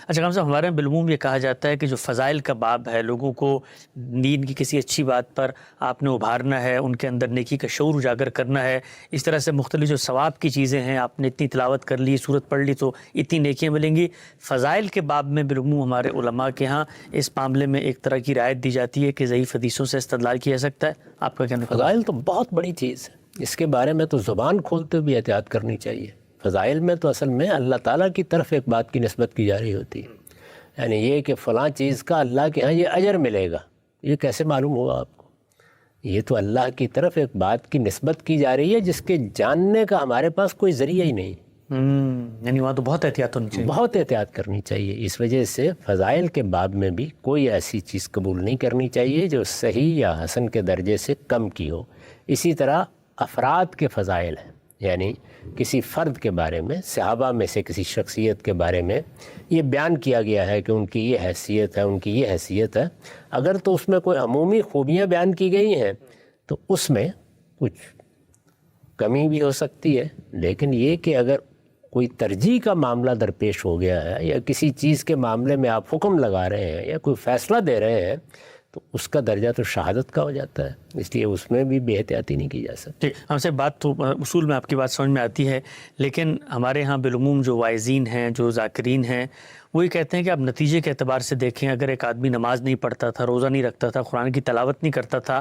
اچھا کام صاحب، ہمارے یہاں بالعموم یہ کہا جاتا ہے کہ جو فضائل کا باب ہے، لوگوں کو دین کی کسی اچھی بات پر آپ نے ابھارنا ہے، ان کے اندر نیکی کا شعور اجاگر کرنا ہے، اس طرح سے مختلف جو ثواب کی چیزیں ہیں، آپ نے اتنی تلاوت کر لی، سورت پڑھ لی تو اتنی نیکیاں ملیں گی۔ فضائل کے باب میں بالعموم ہمارے علماء کے ہاں اس معاملے میں ایک طرح کی رعایت دی جاتی ہے کہ ضعیف حدیثوں سے استدلال کیا جا سکتا ہے۔ آپ کا کیا نقطہ؟ فضائل تو بہت بڑی چیز ہے، اس کے بارے میں تو زبان کھولتے بھی احتیاط کرنی چاہیے۔ فضائل میں تو اصل میں اللہ تعالیٰ کی طرف ایک بات کی نسبت کی جا رہی ہوتی ہے، یعنی یہ کہ فلاں چیز کا اللہ کے ہاں یہ اجر ملے گا، یہ کیسے معلوم ہوگا آپ کو؟ یہ تو اللہ کی طرف ایک بات کی نسبت کی جا رہی ہے جس کے جاننے کا ہمارے پاس کوئی ذریعہ ہی نہیں۔ یعنی وہاں تو بہت احتیاط ہونی چاہیے، بہت احتیاط کرنی چاہیے۔ اس وجہ سے فضائل کے باب میں بھی کوئی ایسی چیز قبول نہیں کرنی چاہیے جو صحیح یا حسن کے درجے سے کم کی ہو۔ اسی طرح افراد کے فضائل ہیں، یعنی کسی فرد کے بارے میں، صحابہ میں سے کسی شخصیت کے بارے میں یہ بیان کیا گیا ہے کہ ان کی یہ حیثیت ہے، ان کی یہ حیثیت ہے، اگر تو اس میں کوئی عمومی خوبیاں بیان کی گئی ہیں تو اس میں کچھ کمی بھی ہو سکتی ہے، لیکن یہ کہ اگر کوئی ترجیح کا معاملہ درپیش ہو گیا ہے یا کسی چیز کے معاملے میں آپ حکم لگا رہے ہیں یا کوئی فیصلہ دے رہے ہیں تو اس کا درجہ تو شہادت کا ہو جاتا ہے، اس لیے اس میں بھی بے احتیاطی نہیں کی جا سکتی۔ ہم سے بات تو اصول میں آپ کی بات سمجھ میں آتی ہے، لیکن ہمارے ہاں بالعموم جو واعظین ہیں، جو ذاکرین ہیں، وہ یہ کہتے ہیں کہ آپ نتیجے کے اعتبار سے دیکھیں، اگر ایک آدمی نماز نہیں پڑھتا تھا، روزہ نہیں رکھتا تھا، قرآن کی تلاوت نہیں کرتا تھا،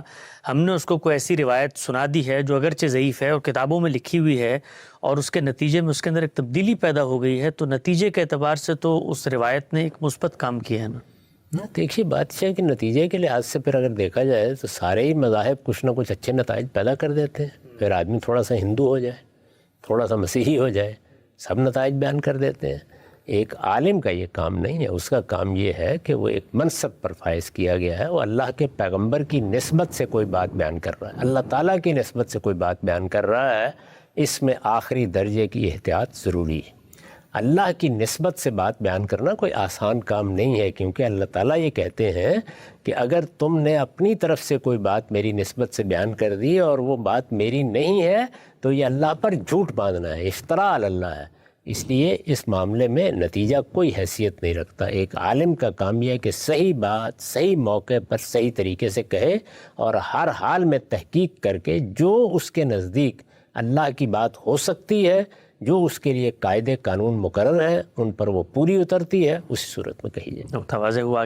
ہم نے اس کو کوئی ایسی روایت سنا دی ہے جو اگرچہ ضعیف ہے اور کتابوں میں لکھی ہوئی ہے، اور اس کے نتیجے میں اس کے اندر ایک تبدیلی پیدا ہو گئی ہے، تو نتیجے کے اعتبار سے تو اس روایت نے ایک مثبت کام کیا ہے نا۔ دیکھیے بات یہ ہے کہ نتیجے کے لحاظ سے پھر اگر دیکھا جائے تو سارے ہی مذاہب کچھ نہ کچھ اچھے نتائج پیدا کر دیتے ہیں۔ پھر آدمی تھوڑا سا ہندو ہو جائے، تھوڑا سا مسیحی ہو جائے، سب نتائج بیان کر دیتے ہیں۔ ایک عالم کا یہ کام نہیں ہے، اس کا کام یہ ہے کہ وہ ایک منصب پر فائز کیا گیا ہے، وہ اللہ کے پیغمبر کی نسبت سے کوئی بات بیان کر رہا ہے، اللہ تعالیٰ کی نسبت سے کوئی بات بیان کر رہا ہے، اس میں آخری درجے کی احتیاط ضروری ہے۔ اللہ کی نسبت سے بات بیان کرنا کوئی آسان کام نہیں ہے، کیونکہ اللہ تعالیٰ یہ کہتے ہیں کہ اگر تم نے اپنی طرف سے کوئی بات میری نسبت سے بیان کر دی اور وہ بات میری نہیں ہے تو یہ اللہ پر جھوٹ باندھنا ہے، افتراء علی اللہ ہے۔ اس لیے اس معاملے میں نتیجہ کوئی حیثیت نہیں رکھتا۔ ایک عالم کا کام یہ ہے کہ صحیح بات صحیح موقع پر صحیح طریقے سے کہے اور ہر حال میں تحقیق کر کے جو اس کے نزدیک اللہ کی بات ہو سکتی ہے، جو اس کے لیے قاعدے قانون مقرر ہیں، ان پر وہ پوری اترتی ہے، اسی صورت میں کہی جائے۔ واضح ہوا